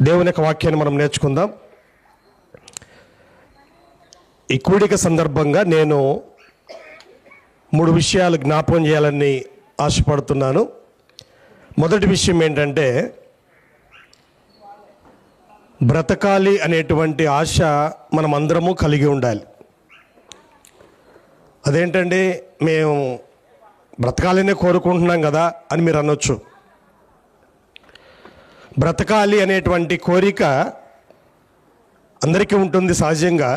దేవుని యొక్క వాక్యాన్ని మనం నేర్చుకుందాం. ఈ కూడిక సందర్భంగా నేను 3 విషయాలు జ్ఞాపకం చేయాలని ఆశపడుతున్నాను. మొదటి విషయం ఏంటంటే, బ్రతకాలి అనేటువంటి ఆశ మనం అందరము కలిగి ఉండాలి. అదేంటండి, మేము బ్రతకాలనే కోరుకుంటున్నాం కదా అని మీరు అనొచ్చు. బ్రతకాలి అనేటువంటి కోరిక అందరికీ ఉంటుంది సహజంగా,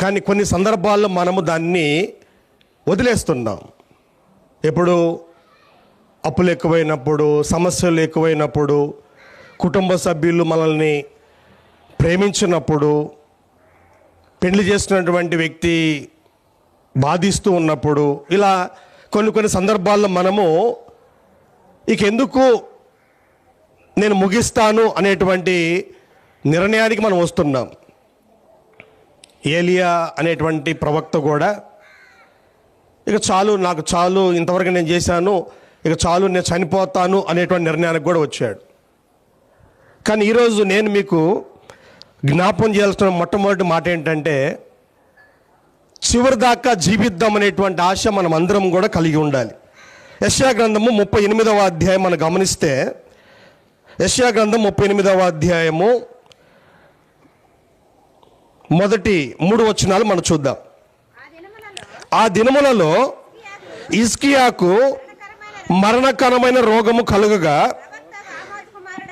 కానీ కొన్ని సందర్భాల్లో మనము దాన్ని వదిలేస్తున్నాం. ఎప్పుడు అప్పులు ఎక్కువైనప్పుడు, సమస్యలు ఎక్కువైనప్పుడు, కుటుంబ సభ్యులు మనల్ని ప్రేమించినప్పుడు, పెళ్లి చేస్తున్నటువంటి వ్యక్తి బాధిస్తూ ఉన్నప్పుడు, ఇలా కొన్ని సందర్భాల్లో మనము ఇక ఎందుకు నేను ముగిస్తాను అనేటువంటి నిర్ణయానికి మనం వస్తున్నాం. ఏలియా అనేటువంటి ప్రవక్త కూడా ఇక చాలు, నాకు చాలు, ఇంతవరకు నేను చేశాను, ఇక చాలు, నేను చనిపోతాను అనేటువంటి నిర్ణయానికి కూడా వచ్చాడు. కానీ ఈరోజు నేను మీకు జ్ఞాపం చేయాల్సిన మొట్టమొదటి మాట ఏంటంటే, చివరి దాకా జీవిద్దాం అనేటువంటి ఆశ మనం అందరం కూడా కలిగి ఉండాలి. యెషయా గ్రంథము 38వ అధ్యాయం మనం గమనిస్తే, యెషయా గ్రంథం 38వ అధ్యాయము మొదటి 3 వచనాలు మనం చూద్దాం. ఆ దినములలో హిజ్కియాకు మరణకరమైన రోగము కలుగగా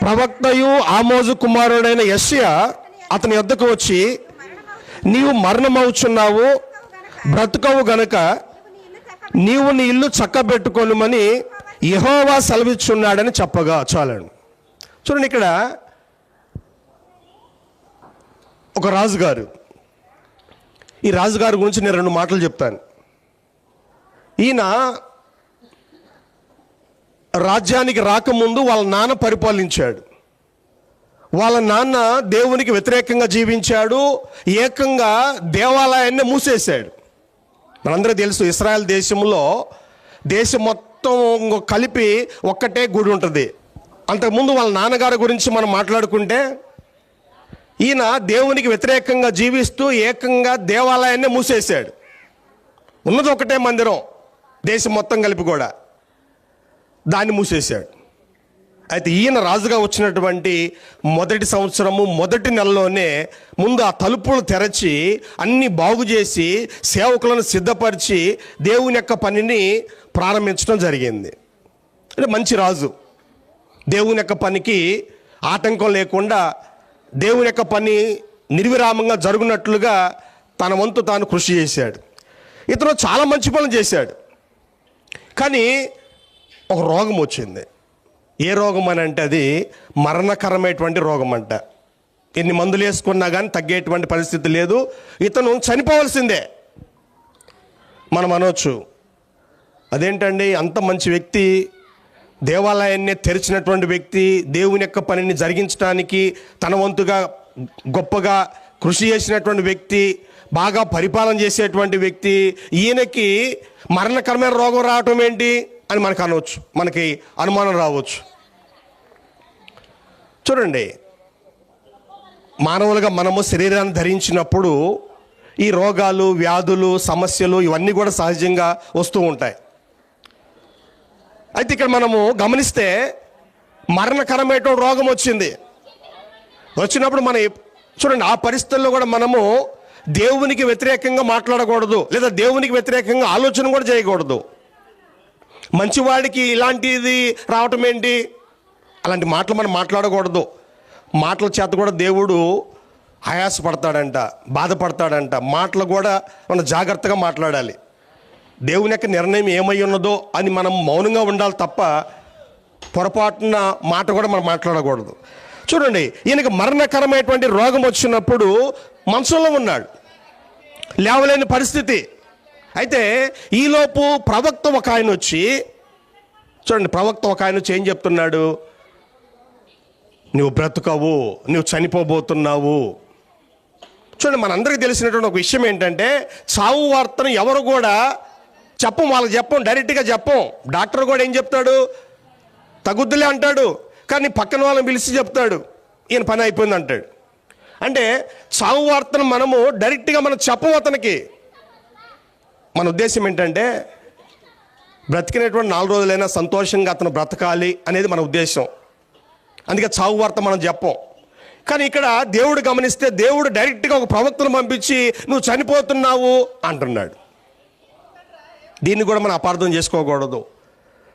ప్రవక్తయు ఆమోజు కుమారుడైన యెషయా అతని యొద్దకు వచ్చి, నీవు మరణమవుచున్నావు, బ్రతుకవు గనుక నీవు నీ ఇల్లు చక్కబెట్టుకొనుమని యెహోవా సెలవిచ్చున్నాడని చెప్పగా. చాలండి, చూడండి, ఇక్కడ ఒక రాజుగారు, ఈ రాజుగారి గురించి నేను 2 మాటలు చెప్తాను. ఈయన రాజ్యానికి రాకముందు వాళ్ళ నాన్న పరిపాలించాడు. వాళ్ళ నాన్న దేవునికి వ్యతిరేకంగా జీవించాడు, ఏకంగా దేవాలయాన్ని మూసేశాడు. మనందరూ తెలుసు, ఇశ్రాయేల్ దేశంలో దేశం మొత్తం కలిపి ఒక్కటే గుడి ఉంటుంది. అంతకుముందు వాళ్ళ నాన్నగారి గురించి మనం మాట్లాడుకుంటే, ఈయన దేవునికి వ్యతిరేకంగా జీవిస్తూ ఏకంగా దేవాలయాన్ని మూసేశాడు. ఉన్నది ఒకటే మందిరం, దేశం మొత్తం కలిపి కూడా, దాన్ని మూసేశాడు. అయితే ఈయన రాజుగా వచ్చినటువంటి మొదటి సంవత్సరము మొదటి నెలలోనే ముందు ఆ తలుపులు తెరచి అన్నీ బాగు చేసి సేవకులను సిద్ధపరిచి దేవుని యొక్క పనిని ప్రారంభించడం జరిగింది. అంటే మంచి రాజు, దేవుని యొక్క పనికి ఆటంకం లేకుండా దేవుని యొక్క పని నిర్విరామంగా జరుగునట్లుగా తన వంతు తాను కృషి చేశాడు. ఇతను చాలా మంచి పనులు చేశాడు. కానీ ఒక రోగం వచ్చింది. ఏ రోగం అని అంటే, అది మరణకరమైనటువంటి రోగం అంట. ఎన్ని మందులు వేసుకున్నా కానీ తగ్గేటువంటి పరిస్థితి లేదు. ఇతను చనిపోవాల్సిందే. మనం అనవచ్చు, అదేంటండి, అంత మంచి వ్యక్తి, దేవాలయాన్ని తెరిచినటువంటి వ్యక్తి, దేవుని యొక్క పనిని జరిగించడానికి తన వంతుగా గొప్పగా కృషి చేసినటువంటి వ్యక్తి, బాగా పరిపాలన చేసేటువంటి వ్యక్తి, ఈయనకి మరణకరమైన రోగం రావటం ఏంటి అని మనకు అనవచ్చు, మనకి అనుమానం రావచ్చు. చూడండి, మానవులుగా మనము శరీరాన్ని ధరించినప్పుడు ఈ రోగాలు, వ్యాధులు, సమస్యలు ఇవన్నీ కూడా సహజంగా వస్తూ ఉంటాయి. అయితే ఇక్కడ మనము గమనిస్తే మరణకరమైన రోగం వచ్చినప్పుడు మనం చూడండి, ఆ పరిస్థితుల్లో కూడా మనము దేవునికి వ్యతిరేకంగా మాట్లాడకూడదు, లేదా దేవునికి వ్యతిరేకంగా ఆలోచన కూడా చేయకూడదు. మంచివాడికి ఇలాంటిది రావటం ఏంటి, అలాంటి మాటలు మనం మాట్లాడకూడదు. మాటల చేత కూడా దేవుడు ఆయాసపడతాడంట, బాధపడతాడంట. మాటలు కూడా మనం జాగ్రత్తగా మాట్లాడాలి. దేవుని యొక్క నిర్ణయం ఏమై ఉన్నదో అని మనం మౌనంగా ఉండాలి తప్ప పొరపాటున మాట కూడా మనం మాట్లాడకూడదు. చూడండి, ఈయనకి మరణకరమైనటువంటి రోగం వచ్చినప్పుడు మంచంలో ఉన్నాడు, లేవలేని పరిస్థితి. అయితే ఈలోపు ప్రవక్త ఒక ఆయన వచ్చి, చూడండి, ప్రవక్త ఒక ఆయన వచ్చి ఏం చెప్తున్నాడు, నువ్వు బ్రతుకవు, నువ్వు చనిపోబోతున్నావు. చూడండి, మనందరికీ తెలిసినటువంటి ఒక విషయం ఏంటంటే, చావు వార్తను ఎవరు కూడా చెప్పం, వాళ్ళకి చెప్పం, డైరెక్ట్గా చెప్పం. డాక్టర్ కూడా ఏం చెప్తాడు, తగుద్దులే అంటాడు, కానీ పక్కన వాళ్ళని పిలిచి చెప్తాడు, ఈయన పని అయిపోయింది అంటాడు. అంటే చావు వార్తను మనము డైరెక్ట్గా మనం చెప్పము అతనికి. మన ఉద్దేశం ఏంటంటే బ్రతికినటువంటి 4 రోజులైనా సంతోషంగా అతను బ్రతకాలి అనేది మన ఉద్దేశం. అందుకే చావు వార్త మనం చెప్పం. కానీ ఇక్కడ దేవుడు గమనిస్తే దేవుడు డైరెక్ట్గా ఒక ప్రవక్తను పంపించి నువ్వు చనిపోతున్నావు అంటున్నాడు. దీన్ని కూడా మనం అపార్థం చేసుకోకూడదు.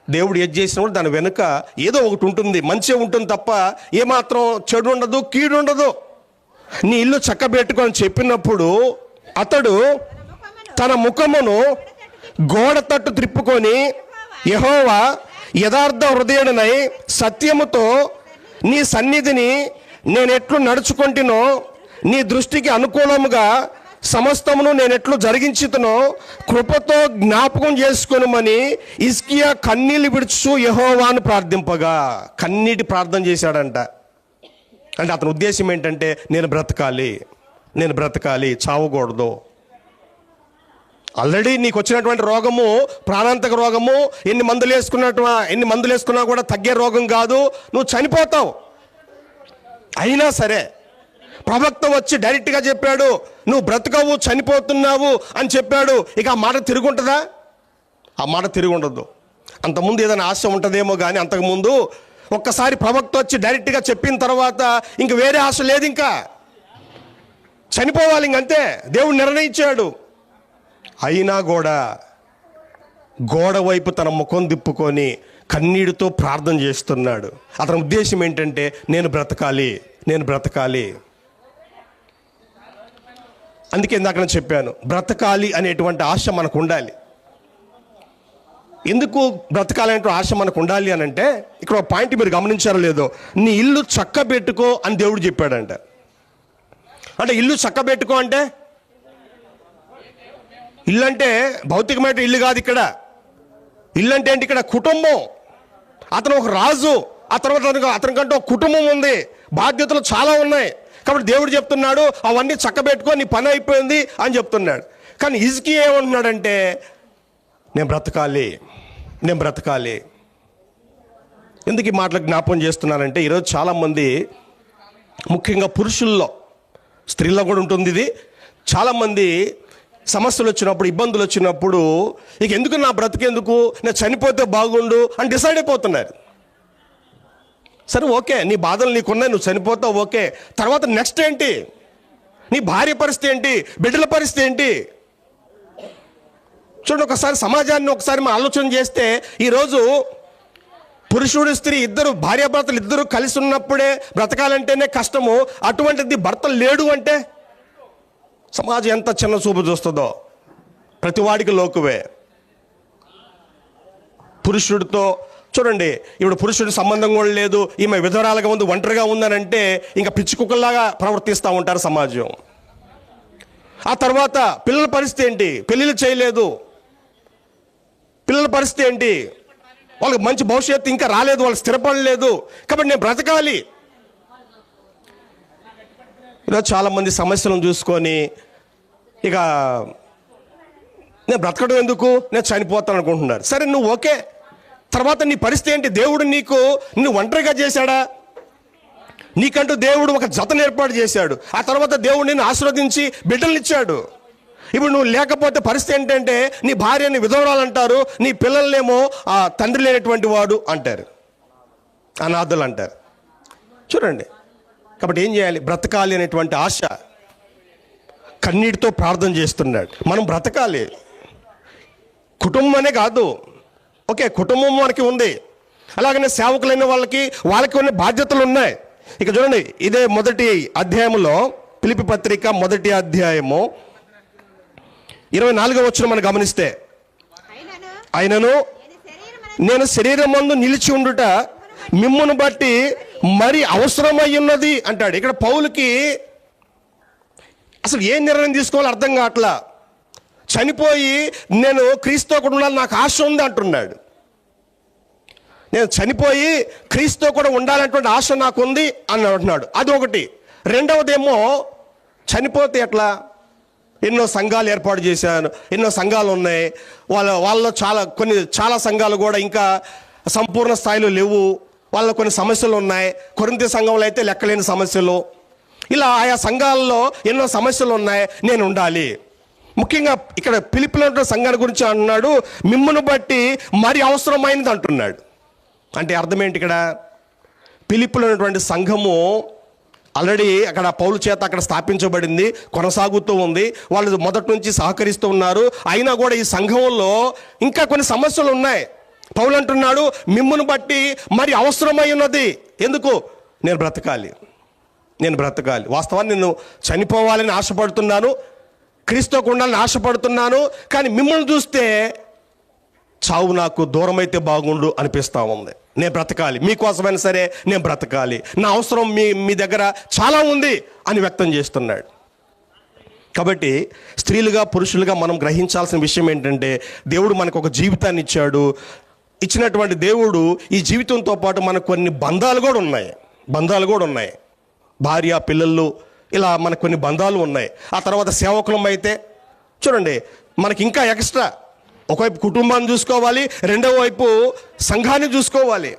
దేవుడు ఏది చేసినప్పుడు దాని వెనుక ఏదో ఒకటి ఉంటుంది, మంచి ఉంటుంది తప్ప ఏమాత్రం చెడు ఉండదు, కీడు ఉండదు. నీ ఇల్లు చక్కబెట్టుకొని చెప్పినప్పుడు అతడు తన ముఖమును గోడ తట్టు త్రిప్పుకొని యెహోవా యథార్థ హృదయుడనై సత్యముతో నీ సన్నిధిని నేనెట్లు నడుచుకుంటునో నీ దృష్టికి అనుకూలముగా సమస్తమును నేనెట్లు జరిగించుతునో కృపతో జ్ఞాపకం చేసుకొనుమని హిజ్కియా కన్నీళ్లు విడుచు యెహోవాను ప్రార్థింపగా. కన్నీటి ప్రార్థన చేశాడంట. అంటే అతని ఉద్దేశం ఏంటంటే నేను బ్రతకాలి, చావకూడదు. ఆల్రెడీ నీకు వచ్చినటువంటి రోగము ప్రాణాంతక రోగము, ఎన్ని మందులు వేసుకున్నా కూడా తగ్గే రోగం కాదు, నువ్వు చనిపోతావు. అయినా సరే ప్రవక్త వచ్చి డైరెక్ట్గా చెప్పాడు నువ్వు బ్రతకవు, చనిపోతున్నావు అని చెప్పాడు. ఇక ఆ మాట తిరుగుంటుందా? ఆ మాట తిరుగుండదు. అంతకుముందు ఏదైనా ఆశ ఉంటుందేమో కానీ అంతకుముందు ఒక్కసారి ప్రవక్త వచ్చి డైరెక్ట్గా చెప్పిన తర్వాత ఇంక వేరే ఆశ లేదు, ఇంకా చనిపోవాలి, ఇంకంతే దేవుడు నిర్ణయించాడు. అయినా కూడా గోడ వైపు తన ముఖం తిప్పుకొని కన్నీటితో ప్రార్థన చేస్తున్నాడు. అతని ఉద్దేశం ఏంటంటే నేను బ్రతకాలి. అందుకే ఇందాక నేను చెప్పాను, బ్రతకాలి అనేటువంటి ఆశ మనకు ఉండాలి. ఎందుకు బ్రతకాలనే ఆశ మనకు ఉండాలి అని అంటే, ఇక్కడ ఒక పాయింట్ మీరు గమనించారో లేదో, నీ ఇల్లు చక్కబెట్టుకో అని దేవుడు చెప్పాడంట. అంటే ఇల్లు చక్కబెట్టుకో అంటే ఇల్లు అంటే భౌతికమైన ఇల్లు కాదు. ఇక్కడ ఇల్లు అంటే ఏంటి? ఇక్కడ కుటుంబం. అతను ఒక రాజు, ఆ తర్వాత అతనికంటే ఒక కుటుంబం ఉంది, బాధ్యతలు చాలా ఉన్నాయి. కాబట్టి దేవుడు చెప్తున్నాడు అవన్నీ చక్కబెట్టుకో, నీ పని అయిపోయింది అని చెప్తున్నాడు. కానీ హిజ్కియా ఏమంటున్నాడంటే నేను బ్రతకాలి. ఎందుకు ఈ మాటలు జ్ఞాపకం చేస్తున్నానంటే ఈరోజు చాలామంది, ముఖ్యంగా పురుషుల్లో, స్త్రీల్లో కూడా ఉంటుంది ఇది, చాలామంది సమస్యలు వచ్చినప్పుడు, ఇబ్బందులు వచ్చినప్పుడు ఇక ఎందుకు నా బ్రతికెందుకు, నేను చనిపోతే బాగుండు అని డిసైడ్ అయిపోతున్నారు. సరే ఓకే, నీ బాధలు నీకున్నాయి, నువ్వు చనిపోతావు, ఓకే. తర్వాత నెక్స్ట్ ఏంటి? నీ భార్య పరిస్థితి ఏంటి? బిడ్డల పరిస్థితి ఏంటి? చూడండి, ఒకసారి సమాజాన్ని ఒకసారి మనం ఆలోచన చేస్తే ఈరోజు పురుషుడు స్త్రీ ఇద్దరు, భార్యాభర్తలు ఇద్దరు కలిసి ఉన్నప్పుడే బ్రతకాలంటేనే కష్టము. అటువంటిది భర్త లేడు అంటే సమాజం ఎంత చిన్న చూపు చూస్తుందో. ప్రతివాడికి లోకువే. పురుషుడితో చూడండి, ఇప్పుడు పురుషుడి సంబంధం కూడా లేదు, ఈమె విధవరాలుగా ఉంది, ఒంటరిగా ఉందని అంటే ఇంకా పిచ్చి కుక్కల్లాగా ప్రవర్తిస్తూ ఉంటారు సమాజం. ఆ తర్వాత పిల్లల పరిస్థితి ఏంటి? పెళ్ళిళ్ళు చేయలేదు, పిల్లల పరిస్థితి ఏంటి? వాళ్ళకి మంచి భవిష్యత్తు ఇంకా రాలేదు, వాళ్ళు స్థిరపడలేదు, కాబట్టి నేను బ్రతకాలి. ఈరోజు చాలామంది సమస్యలను చూసుకొని ఇక నేను బ్రతకడం ఎందుకు, నేను చనిపోతాను అనుకుంటున్నారు. సరే నువ్వు ఓకే, తర్వాత నీ పరిస్థితి ఏంటి? దేవుడు నిన్ను ఒంటరిగా చేశాడా? నీకంటూ దేవుడు ఒక జతను ఏర్పాటు చేశాడు. ఆ తర్వాత దేవుడు నిన్ను ఆశీర్వదించి బిడ్డలు ఇచ్చాడు. ఇప్పుడు నువ్వు లేకపోతే పరిస్థితి ఏంటంటే నీ భార్యని విధవరాలు అంటారు, నీ పిల్లల్నేమో తండ్రి లేనటువంటి వాడు అంటారు, అనాథులు అంటారు. చూడండి, కాబట్టి ఏం చేయాలి? బ్రతకాలి అనేటువంటి ఆశ, కన్నీటితో ప్రార్థన చేస్తున్నాడు. మనం బ్రతకాలి. కుటుంబమే కాదు, ఓకే కుటుంబం మనకి ఉంది, అలాగనే సేవకులైన వాళ్ళకి ఉన్న బాధ్యతలు ఉన్నాయి. ఇక చూడండి, ఇదే మొదటి అధ్యాయంలో, ఫిలిప్పీ పత్రిక మొదటి అధ్యాయము 24వ వచనం మనం గమనిస్తే, అయినను నేను శరీరమందు నిలిచి ఉండుట మిమ్మును బట్టి మరి అవసరమై ఉన్నది అంటాడు. ఇక్కడ పౌలుకి అసలు ఏ నిర్ణయం తీసుకోవాలో అర్థం కావట్లా. చనిపోయి నేను క్రీస్తుతో కూడా ఉండాలి, నాకు ఆశ ఉంది అంటున్నాడు. నేను చనిపోయి క్రీస్తుతో కూడా ఉండాలనేటువంటి ఆశ నాకు ఉంది అని అంటున్నాడు. అది ఒకటి. రెండవదేమో చనిపోతే ఎట్లా? ఎన్నో సంఘాలు ఏర్పాటు చేశాను, ఎన్నో సంఘాలు ఉన్నాయి, వాళ్ళలో చాలా సంఘాలు కూడా ఇంకా సంపూర్ణ స్థాయిలో లేవు. వాళ్ళ కొన్ని సమస్యలు ఉన్నాయి. కొరింథీ సంఘంలో అయితే లెక్కలేని సమస్యలు. ఇలా ఆయా సంఘాల్లో ఎన్నో సమస్యలు ఉన్నాయి. నేను ఉండాలి. ముఖ్యంగా ఇక్కడ ఫిలిప్పీలో ఉన్న సంఘాన్ని గురించి అంటున్నాడు, మిమ్మును బట్టి మరి అవసరమైనది అంటున్నాడు. అంటే అర్థం ఏంటి? ఇక్కడ ఫిలిప్పీలో ఉన్నటువంటి సంఘము ఆల్రెడీ అక్కడ పౌలు చేత అక్కడ స్థాపించబడింది, కొనసాగుతూ ఉంది. వాళ్ళు మొదటి నుంచి సహకరిస్తూ ఉన్నారు. అయినా కూడా ఈ సంఘంలో ఇంకా కొన్ని సమస్యలు ఉన్నాయి. పౌలు అంటున్నాడు, మిమ్మును బట్టి మరి అవసరమై ఉన్నది. ఎందుకు? నేను బ్రతకాలి. వాస్తవాన్ని నేను చనిపోవాలని ఆశపడుతున్నాను, క్రీస్తుకు ఉండాలని ఆశపడుతున్నాను. కానీ మిమ్మల్ని చూస్తే చావు నాకు దూరం అయితే బాగుండు అనిపిస్తూ ఉంది. నేను బ్రతకాలి, మీకోసమైనా సరే నేను బ్రతకాలి, నా అవసరం మీ దగ్గర చాలా ఉంది అని వ్యక్తం చేస్తున్నాడు. కాబట్టి స్త్రీలుగా పురుషులుగా మనం గ్రహించాల్సిన విషయం ఏంటంటే, దేవుడు మనకు ఒక జీవితాన్ని ఇచ్చాడు. ఇచ్చినటువంటి దేవుడు ఈ జీవితంతో పాటు మనకు కొన్ని బంధాలు కూడా ఉన్నాయి. భార్య పిల్లలు, ఇలా మనకు కొన్ని బంధాలు ఉన్నాయి. ఆ తర్వాత సేవకులం అయితే చూడండి, మనకి ఇంకా ఎక్స్ట్రా ఒకవైపు కుటుంబాన్ని చూసుకోవాలి, రెండో వైపు సంఘాన్ని చూసుకోవాలి.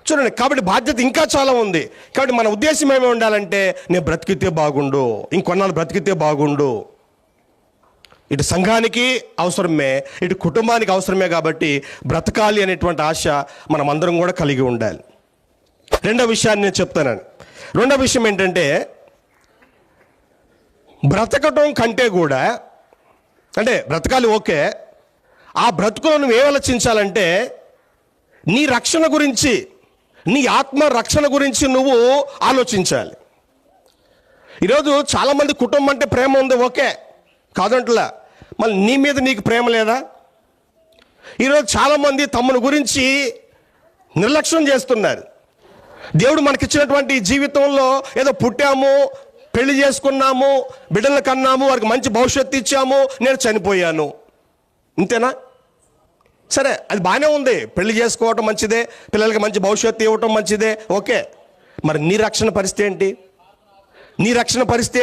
చూడండి, కాబట్టి బాధ్యత ఇంకా చాలా ఉంది. కాబట్టి మన ఉద్దేశం ఏమి ఉండాలంటే, నేను బ్రతికితే బాగుండు, ఇంకొన్నాళ్ళు బ్రతికితే బాగుండు. ఇటు సంఘానికి అవసరమే, ఇటు కుటుంబానికి అవసరమే. కాబట్టి బ్రతకాలి అనేటువంటి ఆశ మనం అందరం కూడా కలిగి ఉండాలి. రెండో విషయాన్ని నేను చెప్తాను. రెండో విషయం ఏంటంటే, బ్రతకటం కంటే కూడా, అంటే బ్రతకాలి ఓకే, ఆ బ్రతుకులో నువ్వు ఏం ఆలోచించాలంటే, నీ రక్షణ గురించి, నీ ఆత్మ రక్షణ గురించి నువ్వు ఆలోచించాలి. ఈరోజు చాలామంది కుటుంబం అంటే ప్రేమ ఉంది, ఓకే కాదంటలా, మళ్ళీ నీ మీద నీకు ప్రేమ లేదా? ఈరోజు చాలామంది తమను గురించి నిర్లక్ష్యం చేస్తున్నారు. దేవుడు మనకిచ్చినటువంటి జీవితంలో ఏదో పుట్టాము, పెళ్లి చేసుకున్నాము, బిడ్డలు కన్నాము, వారికి మంచి భవిష్యత్తు ఇచ్చాము, నేను చనిపోయాను, ఇంతేనా? సరే, అది బాగానే ఉంది, పెళ్లి చేసుకోవటం మంచిదే, పిల్లలకి మంచి భవిష్యత్తు ఇవ్వటం మంచిదే, ఓకే. మరి నీ రక్షణ పరిస్థితి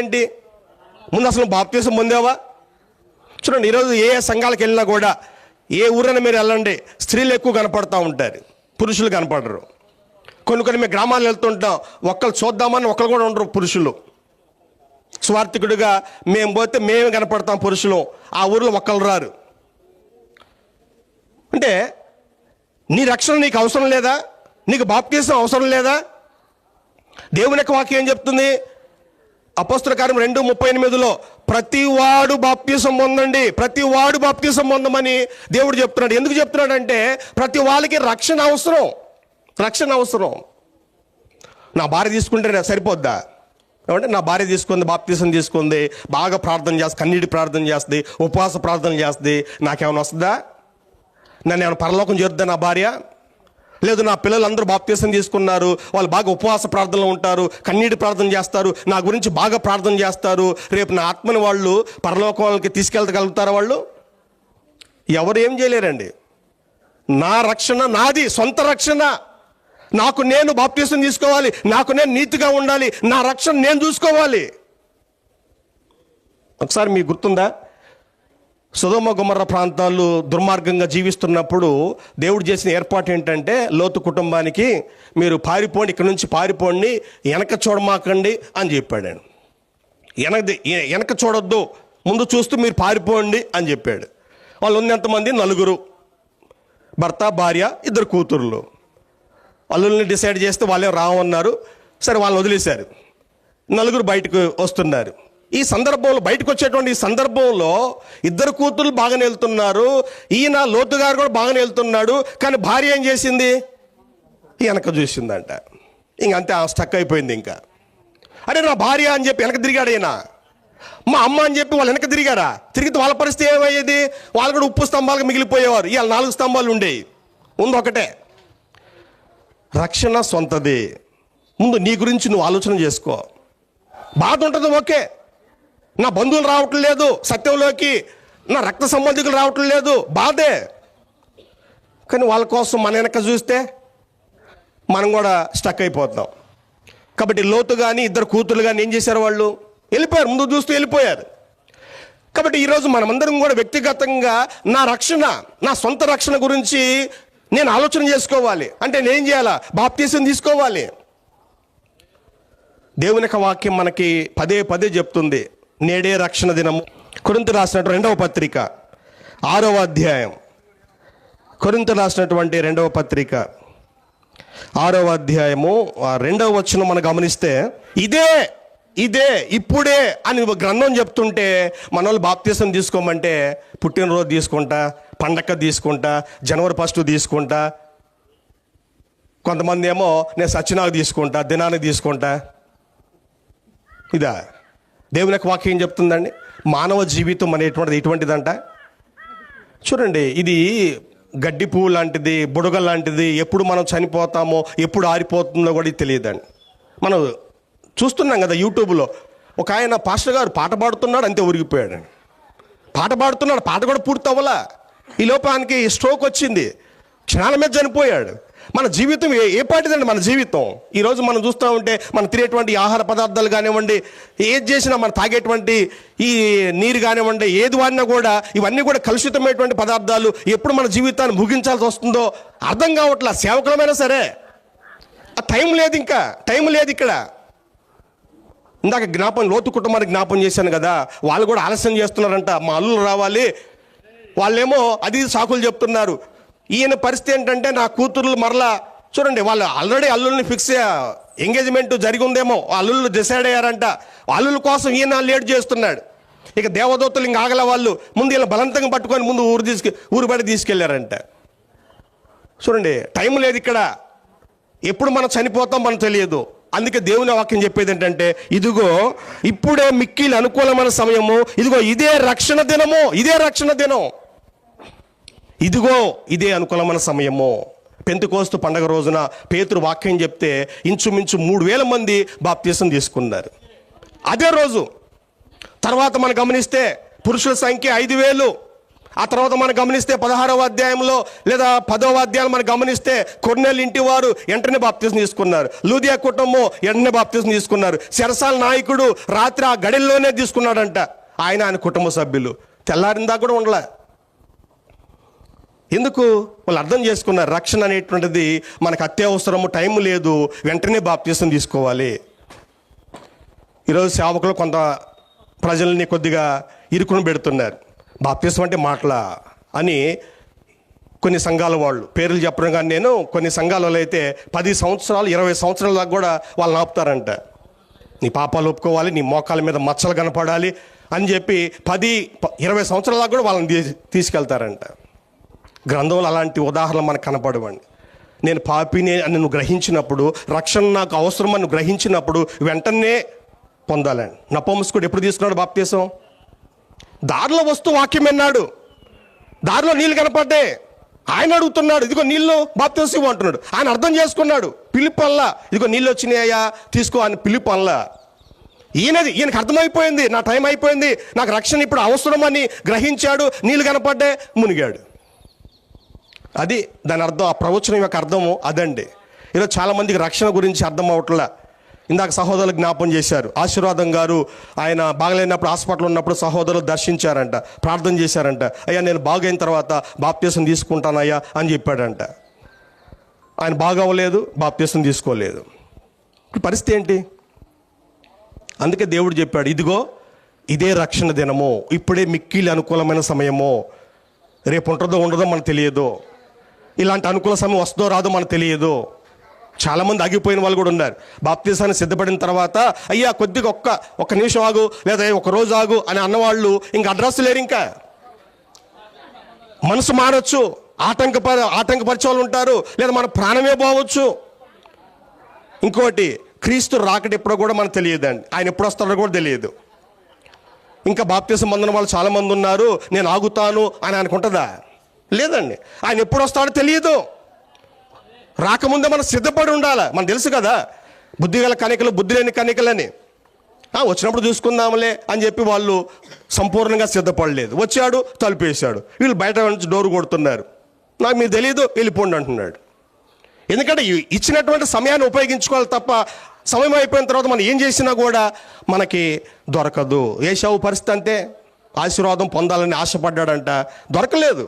ఏంటి? ముందు అసలు బాప్తిసం పొందావా? చూడండి, ఈరోజు ఏ సంఘాలకు వెళ్ళినా కూడా, ఏ ఊరైనా మీరు వెళ్ళండి, స్త్రీలు ఎక్కువ కనపడుతూ ఉంటారు, పురుషులు కనపడరు. కొన్ని మేము గ్రామాలు వెళ్తుంటాం, ఒక్కరు చూద్దామని ఒక్కరు కూడా ఉండరు పురుషులు. స్వార్థికుడిగా మేము పోతే మేమే కనపడతాం పురుషులు, ఆ ఊరిలో ఒక్కరు రారు. అంటే నీ రక్షణ నీకు అవసరం లేదా? నీకు బాప్తిసం అవసరం లేదా? దేవుని యొక్క వాక్యం ఏం చెప్తుంది? అపోస్తల కార్యం 2:38 ప్రతివాడు బాప్తిసం పొందమని దేవుడు చెప్తున్నాడు. ఎందుకు చెప్తున్నాడంటే, ప్రతి వాళ్ళకి రక్షణ అవసరం. నా భార్య తీసుకుంటే సరిపోద్దా? ఏమంటే, నా భార్య తీసుకుంది, బాప్తిసం తీసుకుంది, బాగా ప్రార్థన చేస్తుంది, కన్నీటి ప్రార్థన చేస్తుంది, ఉపవాస ప్రార్థన చేస్తుంది, నాకేమైనా వస్తుందా? నన్ను ఏమైనా పరలోకం చేరుద్దా నా భార్య? లేదు, నా పిల్లలు అందరూ బాప్తిసం తీసుకున్నారు, వాళ్ళు బాగా ఉపవాస ప్రార్థనలో ఉంటారు, కన్నీటి ప్రార్థన చేస్తారు, నా గురించి బాగా ప్రార్థన చేస్తారు, రేపు నా ఆత్మని వాళ్ళు పరలోకానికి తీసుకెళ్ళగలుగుతారా? వాళ్ళు ఎవరు ఏం చేయలేరండి. నా రక్షణ నాది, సొంత రక్షణ. నాకు నేను బాప్తిసం తీసుకోవాలి, నాకు నేను నీతిగా ఉండాలి, నా రక్షణ నేను చూసుకోవాలి. ఒకసారి మీకు గుర్తుందా, సొదొమ గొమొర్రా ప్రాంతాలు దుర్మార్గంగా జీవిస్తున్నప్పుడు దేవుడు చేసిన ఏర్పాటు ఏంటంటే, లోతు కుటుంబానికి మీరు పారిపోండి, ఇక్కడ నుంచి పారిపోండి, వెనక చూడమాకండి అని చెప్పాడు. వెనక చూడొద్దు, ముందు చూస్తూ మీరు పారిపోండి అని చెప్పాడు. వాళ్ళు ఉంది ఎంతమంది? 4, భర్త, భార్య, 2 కూతుర్లు. వాళ్ళని డిసైడ్ చేస్తే వాళ్ళే రావన్నారు. సరే, వాళ్ళని వదిలేశారు. 4 బయటకు వస్తున్నారు. ఈ సందర్భంలో, బయటకు వచ్చేటువంటి ఈ సందర్భంలో 2 కూతుర్లు బాగానే వెళ్తున్నారు, ఈయన లోతు గారు కూడా బాగానే వెళ్తున్నాడు. కానీ భార్య ఏం చేసింది? వెనక చూసిందంట. ఇంకంతే, స్టక్ అయిపోయింది. ఇంకా అరే నా భార్య అని చెప్పి వెనక తిరిగాడు ఈయన, మా అమ్మ అని చెప్పి వాళ్ళు వెనక తిరిగారా? తిరిగితే వాళ్ళ పరిస్థితి ఏమయ్యేది? వాళ్ళు కూడా ఉప్పు స్తంభాలకు మిగిలిపోయేవారు. ఇవాళ 4 స్తంభాలు ఉండేవి, ముందు ఒకటే. రక్షణ సొంతది. ముందు నీ గురించి నువ్వు ఆలోచన చేసుకో. బాధ ఉంటుంది, ఓకే. నా బంధువులు రావటం లేదు సత్యంలోకి, నా రక్త సంబంధికులు రావటం లేదు, బాధే. కానీ వాళ్ళ కోసం మన వెనక చూస్తే మనం కూడా స్టక్ అయిపోతాం. కాబట్టి లోతు కానీ 2 కూతుర్లు కానీ ఏం చేశారు? వాళ్ళు వెళ్ళిపోయారు, ముందు చూస్తూ వెళ్ళిపోయారు. కాబట్టి ఈరోజు మనమందరం కూడా వ్యక్తిగతంగా నా రక్షణ, నా సొంత రక్షణ గురించి నేను ఆలోచన చేసుకోవాలి. అంటే నేనేం చేయాలా? బాప్తీసం తీసుకోవాలి. దేవుని యొక్క వాక్యం మనకి పదే పదే చెప్తుంది, నేడే రక్షణ దినము. కొరింథీ రాసినటువంటి 2వ పత్రిక 6వ అధ్యాయం, కొరింథీ రాసినటువంటి 2వ పత్రిక 6వ అధ్యాయము 2వ వచనం మనం గమనిస్తే, ఇదే ఇప్పుడే అని గ్రంథం చెప్తుంటే మన వాళ్ళు బాప్తీసం తీసుకోమంటే పుట్టినరోజు తీసుకుంటా, పండగ తీసుకుంటా, జనవరి 1 తీసుకుంటా, కొంతమంది ఏమో నేను సచ్చినాకు తీసుకుంటా, దినానికి తీసుకుంటా. ఇదా దేవుని యొక్క వాక్యం ఏం చెప్తుందండి? మానవ జీవితం అనేటువంటిది ఎటువంటిదంట చూడండి, ఇది గడ్డి పువ్వు లాంటిది, బుడగ లాంటిది. ఎప్పుడు మనం చనిపోతామో, ఎప్పుడు ఆరిపోతుందో కూడా తెలియదండి. మనం చూస్తున్నాం కదా యూట్యూబ్లో, ఒక ఆయన పాస్టర్ గారు పాట పాడుతున్నాడు, అంతే ఉరిగిపోయాడు. పాట పాడుతున్నాడు, పాట కూడా పూర్తి అవ్వలా. ఈ లోపానికి స్ట్రోక్ వచ్చింది, క్షణాల మీద చనిపోయాడు. మన జీవితం ఏ పాటిదండి మన జీవితం? ఈరోజు మనం చూస్తూ ఉంటే మనం తినేటువంటి ఆహార పదార్థాలు కానివ్వండి, ఏది చేసినా మనం తాగేటువంటి ఈ నీరు కానివ్వండి, ఏది వాడినా కూడా ఇవన్నీ కూడా కలుషితమైనటువంటి పదార్థాలు. ఎప్పుడు మన జీవితాన్ని ముగించాల్సి వస్తుందో అర్థం కావట్లా. సేవకులమైనా సరే ఆ టైం లేదు, ఇంకా టైం లేదు ఇక్కడ. ఇందాక లోతు కుటుంబానికి జ్ఞాపం చేశాను కదా, వాళ్ళు కూడా ఆలస్యం చేస్తున్నారంట. మా అల్లులు రావాలి, వాళ్ళేమో అది సాకులు చెప్తున్నారు. ఈయన పరిస్థితి ఏంటంటే, నా కూతుర్లు మరలా చూడండి, వాళ్ళు ఆల్రెడీ అల్లుల్ని ఫిక్స్ ఎంగేజ్మెంట్ జరిగి ఉందేమో, అల్లుళ్ళు డిసైడ్ అయ్యారంట. అల్లుల కోసం ఈయన లేట్ చేస్తున్నాడు. ఇక దేవదూతలు ఇంక ఆగల, వాళ్ళు ముందు ఇలా బలవంతంగా పట్టుకొని ముందు ఊరు బయట తీసుకెళ్లారంట. చూడండి, టైం లేదు ఇక్కడ. ఎప్పుడు మనం చనిపోతాం మనకు తెలియదు. అందుకే దేవుని వాక్యం చెప్పేది ఏంటంటే, ఇదిగో ఇప్పుడే మిక్కిలి అనుకూలమైన సమయము, ఇదిగో ఇదే రక్షణ దినము, ఇదే రక్షణ దినం, ఇదిగో ఇదే అనుకూలమైన సమయము. పెంతెకోస్తు పండగ రోజున పేతురు వాక్యం చెప్తే ఇంచుమించు 3000 మంది బాప్తీసం తీసుకున్నారు అదే రోజు. తర్వాత మనం గమనిస్తే పురుషుల సంఖ్య 5000. ఆ తర్వాత మనం గమనిస్తే 16వ అధ్యాయంలో లేదా 10వ అధ్యాయంలో మనం గమనిస్తే కొర్నేలు ఇంటి వారు వెంటనే బాప్తీసం తీసుకున్నారు. లూదియా కుటుంబం వెంటనే బాప్తీసం తీసుకున్నారు. చెరసాల నాయకుడు రాత్రి ఆ గడిలోనే తీసుకున్నాడంట. ఆయన కుటుంబ సభ్యులు తెల్లారిందా కూడా ఉండలే. ఎందుకు? వాళ్ళు అర్థం చేసుకున్నారు, రక్షణ అనేటువంటిది మనకు అత్యవసరము, టైం లేదు, వెంటనే బాప్తీసం తీసుకోవాలి. ఈరోజు సేవకులు కొంత ప్రజల్ని కొద్దిగా ఇరుకుని పెడుతున్నారు. బాప్తీసం అంటే మాటలా అని కొన్ని సంఘాల వాళ్ళు, పేర్లు చెప్పడం కానీ, నేను కొన్ని సంఘాలలో అయితే 10 సంవత్సరాలు 20 సంవత్సరాల దాకా కూడా వాళ్ళని ఆపుతారంట. నీ పాపాలు ఒప్పుకోవాలి, నీ మోకాల మీద మచ్చలు కనపడాలి అని చెప్పి 10-20 సంవత్సరాల దాకా కూడా వాళ్ళని తీసుకెళ్తారంట. గ్రంథంలో అలాంటి ఉదాహరణలు మనకు కనపడవండి. నేను పాపిని అని నువ్వు గ్రహించినప్పుడు, రక్షణ నాకు అవసరం అని గ్రహించినప్పుడు వెంటనే పొందాలండి. నపుంసకుడు ఎప్పుడు తీసుకున్నాడు బాప్తీసం? దారిలో వస్తూ వాక్యం విన్నాడు, దారిలో నీళ్ళు కనపడ్డాయి, ఆయన అడుగుతున్నాడు, ఇదిగో నీళ్ళు బాప్తీసం ఇవ్వు అంటున్నాడు. ఆయన అర్థం చేసుకున్నాడు, పిలుపు అనలా, ఇదిగో నీళ్ళు వచ్చినాయా తీసుకో అని పిలుపు అనలా. ఈయనకి అర్థమైపోయింది, నా టైం అయిపోయింది, నాకు రక్షణ ఇప్పుడు అవసరం అని గ్రహించాడు. నీళ్ళు కనపడ్డాయి, మునిగాడు. అది దాని అర్థం, ఆ ప్రవచనం యొక్క అర్థము అదండి. ఈరోజు చాలామందికి రక్షణ గురించి అర్థం అవట్లా. ఇందాక సహోదరులు జ్ఞాపం చేశారు, ఆశీర్వాదం గారు ఆయన బాగలేనప్పుడు హాస్పిటల్ ఉన్నప్పుడు సహోదరులు దర్శించారంట, ప్రార్థన చేశారంట. అయ్యా నేను బాగైన తర్వాత బాప్తీసం తీసుకుంటానయ్యా అని చెప్పాడంట. ఆయన బాగవ్వలేదు, బాప్తీసం తీసుకోలేదు. ఇప్పుడు పరిస్థితి ఏంటి? అందుకే దేవుడు చెప్పాడు, ఇదిగో ఇదే రక్షణ దినము, ఇప్పుడే మిక్కిలి అనుకూలమైన సమయము. రేపు ఉంటుందో ఉండదో మనకు తెలియదు, ఇలాంటి అనుకూల సమయం వస్తుందో రాదో మనకు తెలియదు. చాలామంది ఆగిపోయిన వాళ్ళు కూడా ఉన్నారు. బాప్తీసాన్ని సిద్ధపడిన తర్వాత అయ్యా కొద్దిగా ఒక్క నిమిషం ఆగు, లేదా ఒక రోజు ఆగు అని అన్నవాళ్ళు ఇంక అడ్రస్ లేరు. ఇంకా మనసు మారచ్చు, ఆటంకపరిచే వాళ్ళు ఉంటారు, లేదా మన ప్రాణమే పోవచ్చు. ఇంకోటి, క్రీస్తు రాకడ ఎప్పుడో కూడా మనకు తెలియదండి, ఆయన ఎప్పుడు వస్తాడో కూడా తెలియదు. ఇంకా బాప్తీసం పొందిన వాళ్ళు చాలామంది ఉన్నారు, నేను ఆగుతాను అని అనుకుంటుందా? లేదండి, ఆయన ఎప్పుడు వస్తాడో తెలియదు. రాకముందే మనం సిద్ధపడి ఉండాలి. మనకు తెలుసు కదా, బుద్ధి గల కనికలు బుద్ధి లేని కనికలని. వచ్చినప్పుడు చూసుకుందాంలే అని చెప్పి వాళ్ళు సంపూర్ణంగా సిద్ధపడలేదు. వచ్చాడు, తలుపేశాడు, వీళ్ళు బయట నుంచి డోరు కొడుతున్నారు, నాకు మీరు తెలియదు వెళ్ళిపోండి అంటున్నాడు. ఎందుకంటే ఇచ్చినటువంటి సమయాన్ని ఉపయోగించుకోవాలి తప్ప సమయం అయిపోయిన తర్వాత మనం ఏం చేసినా కూడా మనకి దొరకదు. ఏశావు పరిస్థితి అంతే, ఆశీర్వాదం పొందాలని ఆశపడ్డాడంట, దొరకలేదు.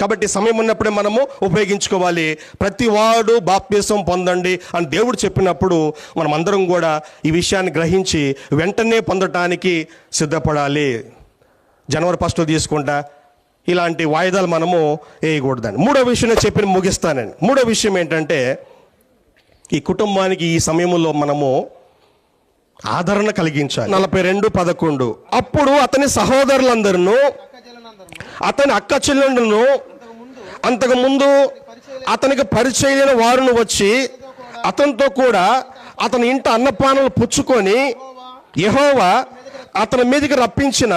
కాబట్టి సమయం ఉన్నప్పుడే మనము ఉపయోగించుకోవాలి. ప్రతి వాడు బాప్తిసం పొందండి అని దేవుడు చెప్పినప్పుడు మనం అందరం కూడా ఈ విషయాన్ని గ్రహించి వెంటనే పొందటానికి సిద్ధపడాలి. జనవరి 1 తీసుకుంటా ఇలాంటి వాయిదాలు మనము వేయకూడదండి. మూడో విషయం నేను చెప్పి ముగిస్తానండి. మూడో విషయం ఏంటంటే, ఈ కుటుంబానికి ఈ సమయంలో మనము ఆదరణ కలిగించాలి. 42:11 అప్పుడు అతని సహోదరులందరూ అతని అక్క చెల్లెండును అంతకు ముందు అతనికి పరిచయమైన వారును వచ్చి అతనితో కూడా అతని ఇంట అన్నపానాలు పుచ్చుకొని యెహోవా అతని మీదకి రప్పించిన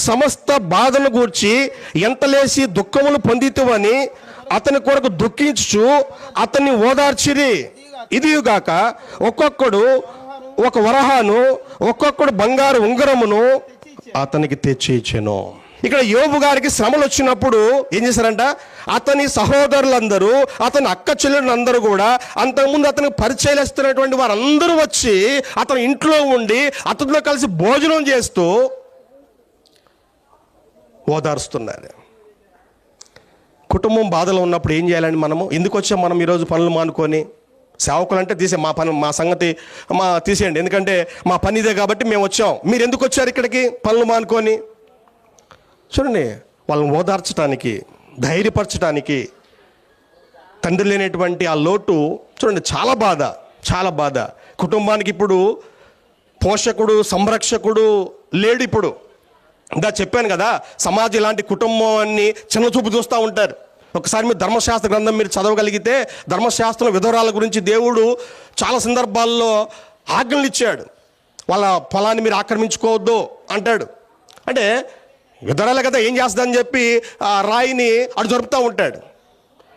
సమస్త బాధను గూర్చి ఎంతలేసి దుఃఖములు పొందితువని అతని కొరకు దుఃఖించుచు అతన్ని ఓదార్చిరి. ఇదిగాక ఒక్కొక్కడు ఒక వరహాను ఒక్కొక్కడు బంగారు ఉంగరమును అతనికి తెచ్చి ఇచ్చెను. ఇక్కడ యోబు గారికి శ్రమలు వచ్చినప్పుడు ఏం చేశారంట, అతని సహోదరులందరూ అతని అక్క చెల్లెళ్ళందరూ కూడా అంతకుముందు అతనికి పరిచయం ఇస్తున్నటువంటి వారందరూ వచ్చి అతని ఇంట్లో ఉండి అతనితో కలిసి భోజనం చేస్తూ ఓదార్స్తున్నారు. కుటుంబం బాధలో ఉన్నప్పుడు ఏం చేయాలండి? మనము ఎందుకు వచ్చాం? మనం ఈరోజు పనులు మానుకొని సేవకులు అంటే మా సంగతి తీసేయండి, ఎందుకంటే మా పని ఇదే కాబట్టి మేము వచ్చాం. మీరు ఎందుకు వచ్చారు ఇక్కడికి పనులు మానుకొని? చూడండి, వాళ్ళని ఓదార్చడానికి, ధైర్యపరచడానికి, తండ్రి లేనటువంటి ఆ లోటు చూడండి, చాలా బాధ. కుటుంబానికి ఇప్పుడు పోషకుడు, సంరక్షకుడు లేడు. ఇప్పుడు ఇందా చెప్పాను కదా, సమాజం ఇలాంటి కుటుంబాన్ని చిన్న చూపు చూస్తూ ఉంటారు. ఒకసారి మీరు ధర్మశాస్త్ర గ్రంథం మీరు చదవగలిగితే, ధర్మశాస్త్రం విధవరాల గురించి దేవుడు చాలా సందర్భాల్లో ఆజ్ఞలు ఇచ్చాడు. వాళ్ళ పొలాన్ని మీరు ఆక్రమించుకోవద్దు అంటాడు. అంటే విధవరాలే కదా, ఏం చేస్తుందని చెప్పి ఆ రాయిని అటు జరుపుతూ ఉంటాడు.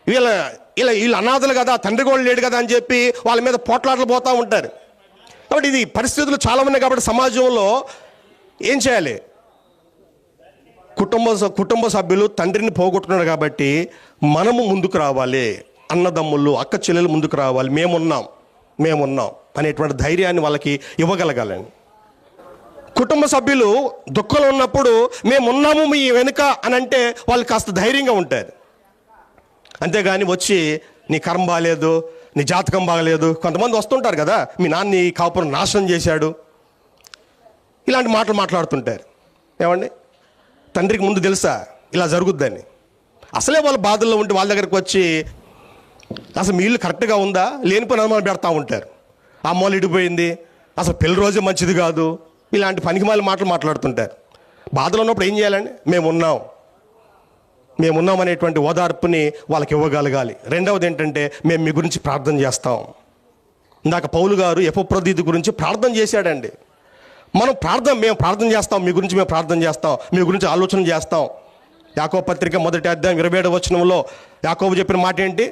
వీళ్ళు అనాథలు కదా, తండ్రి కూడా లేడు కదా అని చెప్పి వాళ్ళ మీద పోట్లాటలు పోతూ ఉంటారు. కాబట్టి ఇది పరిస్థితులు చాలా ఉన్నాయి. కాబట్టి సమాజంలో ఏం చేయాలి? కుటుంబ సభ్యులు తండ్రిని పోగొట్టుకున్నారు కాబట్టి మనము ముందుకు రావాలి. అన్నదమ్ముళ్ళు, అక్క చెల్లెలు ముందుకు రావాలి. మేమున్నాం అనేటువంటి ధైర్యాన్ని వాళ్ళకి ఇవ్వగలగాలండి. కుటుంబ సభ్యులు దుఃఖంలో ఉన్నప్పుడు మేమున్నాము మీ వెనుక అని అంటే వాళ్ళు కాస్త ధైర్యంగా ఉంటారు. అంతేగాని వచ్చి నీ కర్మ బాగాలేదు, నీ జాతకం బాగలేదు, కొంతమంది వస్తుంటారు కదా, మీ నాన్న నీ కాపురం నాశనం చేశాడు, ఇలాంటి మాటలు మాట్లాడుతుంటారు. ఏమండి, తండ్రికి ముందు తెలుసా ఇలా జరుగుద్దని? అసలే వాళ్ళ బాధల్లో ఉంటే వాళ్ళ దగ్గరికి వచ్చి అసలు మీ ఇల్లు కరెక్ట్గా ఉందా లేనిపోయిన అనుమానం పెడతా ఉంటారు. అమ్మోళ్ళు ఇడిపోయింది, అసలు పెళ్లి రోజే మంచిది కాదు, ఇలాంటి పనికిమాల మాటలు మాట్లాడుతుంటారు. బాధలో ఉన్నప్పుడు ఏం చేయాలండి? మేమున్నాం అనేటువంటి ఓదార్పుని వాళ్ళకి ఇవ్వగలగాలి. రెండవది ఏంటంటే, మేము మీ గురించి ప్రార్థన చేస్తాం. ఇందాక పౌలు గారు ఎపఫ్రోదితు గురించి ప్రార్థన చేశాడండి. మేము ప్రార్థన చేస్తాం, మీ గురించి మేము ప్రార్థన చేస్తాం, మీ గురించి ఆలోచన చేస్తాం. యాకోబు పత్రిక 1వ అధ్యాయం 27వ వచనంలో యాకోబు చెప్పిన మాట ఏంటి?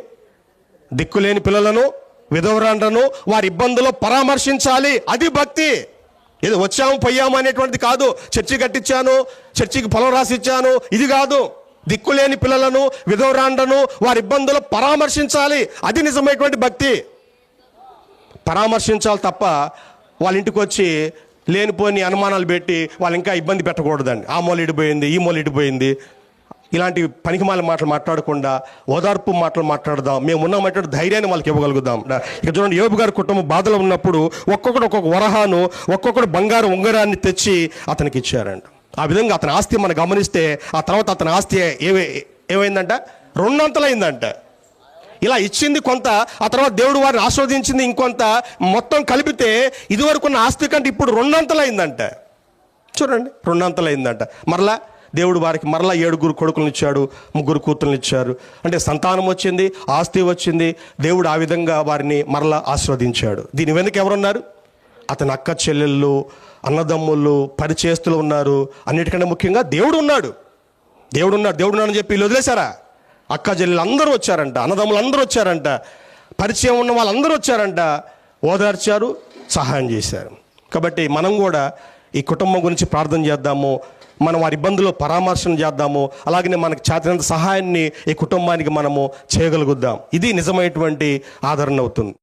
దిక్కులేని పిల్లలను, విధవరాండ్రను వారి ఇబ్బందుల్లో పరామర్శించాలి. అది భక్తి. ఏదో వచ్చాము పోయాము అనేటువంటిది కాదు. చర్చి కట్టించాను, చర్చికి పొలం రాసిచ్చాను, ఇది కాదు. దిక్కులేని పిల్లలను, విధవరాండ్రను వారి ఇబ్బందుల్లో పరామర్శించాలి. అది నిజమైనటువంటి భక్తి. పరామర్శించాలి తప్ప వాళ్ళ ఇంటికి వచ్చి లేనిపోని అనుమానాలు పెట్టి వాళ్ళు ఇంకా ఇబ్బంది పెట్టకూడదండి. ఆ మూల ఇడిపోయింది, ఈ మూల ఇడిపోయింది, ఇలాంటి పనికిమాల మాటలు మాట్లాడకుండా ఓదార్పు మాటలు మాట్లాడదాం. మేము ఉన్నామంటే ధైర్యాన్ని వాళ్ళకి ఇవ్వగలుగుదాం. ఇక చూడండి, యోబు గారి కుటుంబం బాధలో ఉన్నప్పుడు ఒక్కొక్కడు వరహాను, ఒక్కొక్కడు బంగారు ఉంగరాన్ని తెచ్చి అతనికి ఇచ్చారంట. ఆ విధంగా అతని ఆస్తి మనం గమనిస్తే ఆ తర్వాత అతని ఆస్తి ఏమైందంట? 2 అంతలైందంట. ఇలా ఇచ్చింది కొంత, ఆ తర్వాత దేవుడు వారిని ఆస్వాదించింది ఇంకొంత, మొత్తం కలిపితే ఇదివరకు ఉన్న ఆస్తి కంటే ఇప్పుడు 2 అంతలైందంట. చూడండి, 2 అంతలైందంట. మరలా దేవుడు వారికి మరలా 7 కొడుకులను ఇచ్చాడు, 3 కూతుర్లను ఇచ్చారు. అంటే సంతానం వచ్చింది, ఆస్తి వచ్చింది. దేవుడు ఆ విధంగా వారిని మరలా ఆస్వాదించాడు. దీని వెనుక ఎవరున్నారు? అతని అక్క చెల్లెళ్ళు, అన్నదమ్ముళ్ళు, పరిచేస్తులు ఉన్నారు. అన్నిటికంటే ముఖ్యంగా దేవుడు ఉన్నాడు అని చెప్పి వీళ్ళు వదిలేశారా? అక్క చెల్లెలు అందరూ వచ్చారంట, అన్నదమ్ములు అందరూ వచ్చారంట, పరిచయం ఉన్న వాళ్ళందరూ వచ్చారంట, ఓదార్చారు, సహాయం చేశారు. కాబట్టి మనం కూడా ఈ కుటుంబం గురించి ప్రార్థన చేద్దాము. మనం వారి ఇబ్బందుల్లో పరామర్శన చేద్దాము. అలాగనే మనకు చేతనంత సహాయాన్ని ఈ కుటుంబానికి మనము చేయగలుగుద్దాం. ఇది నిజమైనటువంటి ఆదరణ అవుతుంది.